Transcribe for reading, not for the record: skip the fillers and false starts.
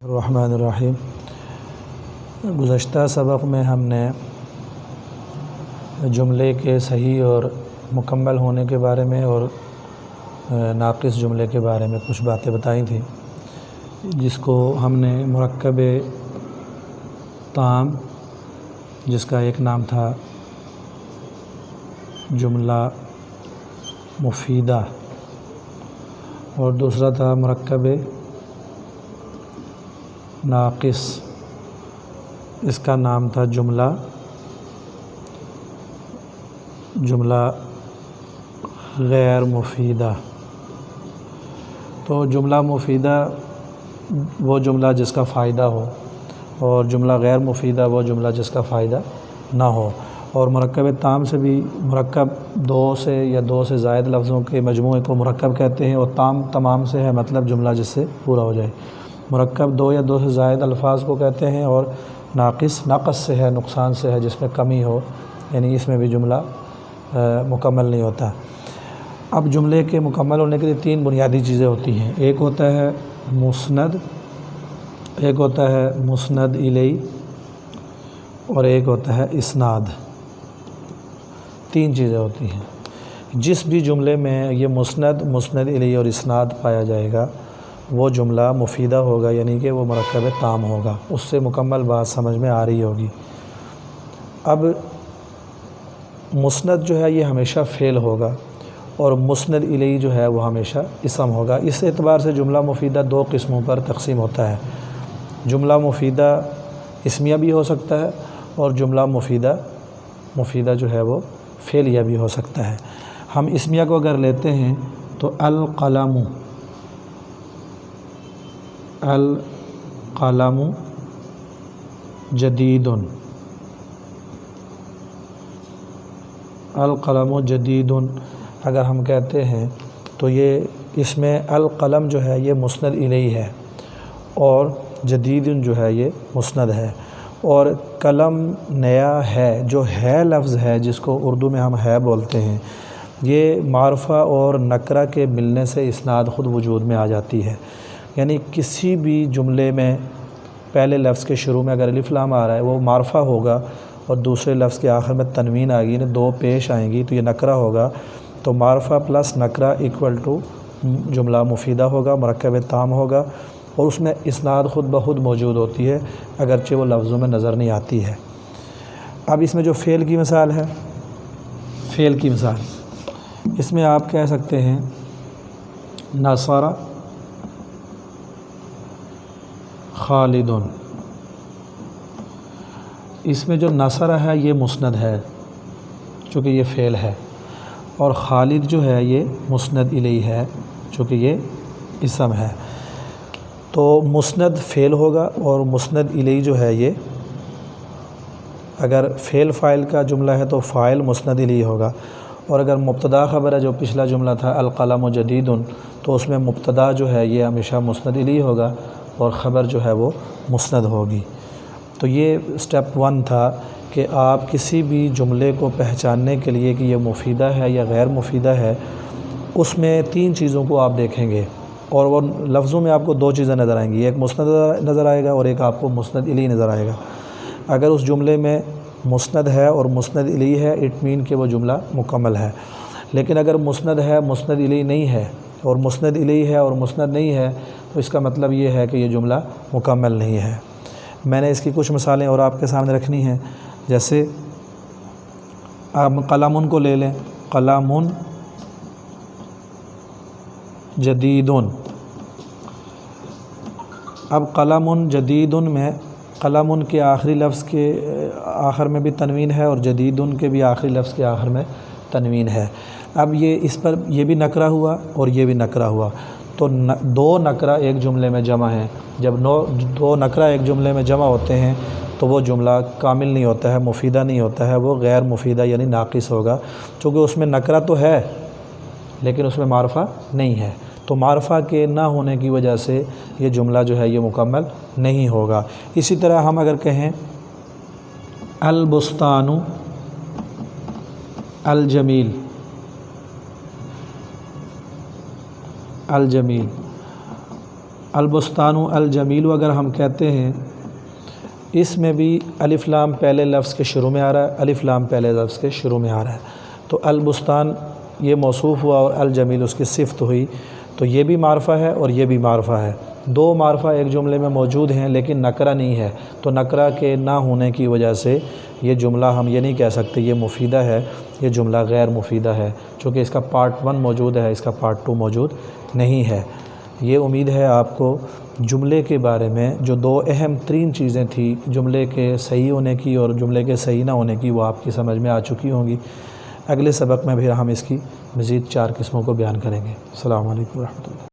الرحمن الرحیم۔ گزشتہ سبق میں ہم نے جملے کے صحیح اور مکمل ہونے کے بارے میں اور ناقص جملے کے بارے میں کچھ باتیں بتائی تھیں، جس کو ہم نے مرکب تام، جس کا ایک نام تھا جملہ مفیدہ اور دوسرا تھا مرکب ناقص، اس کا نام تھا جملہ غیر مفیدہ۔ تو جملہ مفیدہ وہ جملہ جس کا فائدہ ہو، اور جملہ غیر مفیدہ وہ جملہ جس کا فائدہ نہ ہو۔ اور مرکب تام سے بھی مرکب دو سے یا دو سے زائد لفظوں کے مجموعے کو مرکب کہتے ہیں، اور تام تمام سے ہے مطلب جملہ جس سے پورا ہو جائے۔ مرکب دو یا دو سے زائد الفاظ کو کہتے ہیں، اور ناقص نقص سے ہے، نقصان سے ہے، جس میں کمی ہو، یعنی اس میں بھی جملہ مکمل نہیں ہوتا۔ اب جملے کے مکمل ہونے کے لیے تین بنیادی چیزیں ہوتی ہیں، ایک ہوتا ہے مسند، ایک ہوتا ہے مسند الیہ، اور ایک ہوتا ہے اسناد۔ تین چیزیں ہوتی ہیں۔ جس بھی جملے میں یہ مسند الیہ اور اسناد پایا جائے گا وہ جملہ مفیدہ ہوگا، یعنی کہ وہ مرکب تام ہوگا۔ اس سے مکمل بات سمجھ میں آ رہی ہوگی۔ اب مسند جو ہے یہ ہمیشہ فعل ہوگا، اور مسند الیہ جو ہے وہ ہمیشہ اسم ہوگا۔ اس اعتبار سے جملہ مفیدہ دو قسموں پر تقسیم ہوتا ہے۔ جملہ مفیدہ اسمیہ بھی ہو سکتا ہے، اور جملہ مفیدہ جو ہے وہ فعلیہ بھی ہو سکتا ہے۔ ہم اسمیہ کو اگر لیتے ہیں تو القلم جدید، القلم جدید اگر ہم کہتے ہیں تو یہ اس میں القلم جو ہے یہ مسند الیہ ہے، اور جدید جو ہے یہ مسند ہے۔ اور قلم نیا ہے، جو ہے لفظ ہے جس کو اردو میں ہم ہے بولتے ہیں، یہ معرفہ اور نکرہ کے ملنے سے اسناد خود وجود میں آ جاتی ہے۔ یعنی کسی بھی جملے میں پہلے لفظ کے شروع میں اگر الف لام آ رہا ہے وہ معرفہ ہوگا، اور دوسرے لفظ کے آخر میں تنوین آئے گی، یعنی دو پیش آئیں گی، تو یہ نکرہ ہوگا۔ تو معرفہ پلس نکرہ ایکول ٹو جملہ مفیدہ ہوگا، مرکب تام ہوگا، اور اس میں اسناد خود بخود موجود ہوتی ہے، اگرچہ وہ لفظوں میں نظر نہیں آتی ہے۔ اب اس میں جو فعل کی مثال ہے، فعل کی مثال اس میں آپ کہہ سکتے ہیں نصر خالد۔ اس میں جو نصر ہے یہ مسند ہے چونکہ یہ فعل ہے، اور خالد جو ہے یہ مسند الیہ ہے چونکہ یہ اسم ہے۔ تو مسند فعل ہوگا، اور مسند الیہ جو ہے یہ اگر فعل فاعل کا جملہ ہے تو فاعل مسند الیہ ہوگا، اور اگر مبتدا خبر ہے جو پچھلا جملہ تھا القلم جدید، تو اس میں مبتدا جو ہے یہ ہمیشہ مسند الیہ ہوگا، اور خبر جو ہے وہ مسند ہوگی۔ تو یہ سٹیپ 1 تھا کہ آپ کسی بھی جملے کو پہچاننے کے لیے کہ یہ مفیدہ ہے یا غیر مفیدہ ہے، اس میں تین چیزوں کو آپ دیکھیں گے، اور وہ لفظوں میں آپ کو دو چیزیں نظر آئیں گی، ایک مسند نظر آئے گا اور ایک آپ کو مسند الیہ نظر آئے گا۔ اگر اس جملے میں مسند ہے اور مسند الیہ ہے اٹ مین کہ وہ جملہ مکمل ہے، لیکن اگر مسند ہے مسند الیہ نہیں ہے، اور مسند الیہ ہے اور مسند نہیں ہے، تو اس کا مطلب یہ ہے کہ یہ جملہ مکمل نہیں ہے۔ میں نے اس کی کچھ مثالیں اور آپ کے سامنے رکھنی ہیں، جیسے آپ قلم کو لے لیں، قلم جدید۔ اب قلم جدید میں قلم کے آخری لفظ کے آخر میں بھی تنوین ہے، اور جدید کے بھی آخری لفظ کے آخر میں تنوین ہے۔ اب یہ اس پر یہ بھی نکرہ ہوا اور یہ بھی نکرہ ہوا، تو دو نکرہ ایک جملے میں جمع ہیں۔ جب دو نکرہ ایک جملے میں جمع ہوتے ہیں تو وہ جملہ کامل نہیں ہوتا ہے، مفیدہ نہیں ہوتا ہے، وہ غیر مفیدہ یعنی ناقص ہوگا، چونکہ اس میں نکرہ تو ہے لیکن اس میں معرفہ نہیں ہے۔ تو معرفہ کے نہ ہونے کی وجہ سے یہ جملہ جو ہے یہ مکمل نہیں ہوگا۔ اسی طرح ہم اگر کہیں البستان الجمیل، الجمیل، البستان الجمیل اگر ہم کہتے ہیں اس میں بھی الف لام پہلے لفظ کے شروع میں آ رہا ہے، الف لام پہلے لفظ کے شروع میں آ رہا ہے، تو البستان یہ موصوف ہوا اور الجمیل اس کی صفت ہوئی، تو یہ بھی معرفہ ہے اور یہ بھی معرفہ ہے۔ دو معرفہ ایک جملے میں موجود ہیں لیکن نکرہ نہیں ہے، تو نکرہ کے نہ ہونے کی وجہ سے یہ جملہ ہم یہ نہیں کہہ سکتے یہ مفیدہ ہے، یہ جملہ غیر مفیدہ ہے، چونکہ اس کا پارٹ 1 موجود ہے، اس کا پارٹ 2 موجود نہیں ہے۔ یہ امید ہے آپ کو جملے کے بارے میں جو 2 اہم ترین چیزیں تھیں جملے کے صحیح ہونے کی اور جملے کے صحیح نہ ہونے کی، وہ آپ کی سمجھ میں آ چکی ہوں گی۔ اگلے سبق میں پھر ہم اس کی مزید 4 قسموں کو بیان کریں گے۔ السلام علیکم ورحمۃ اللہ۔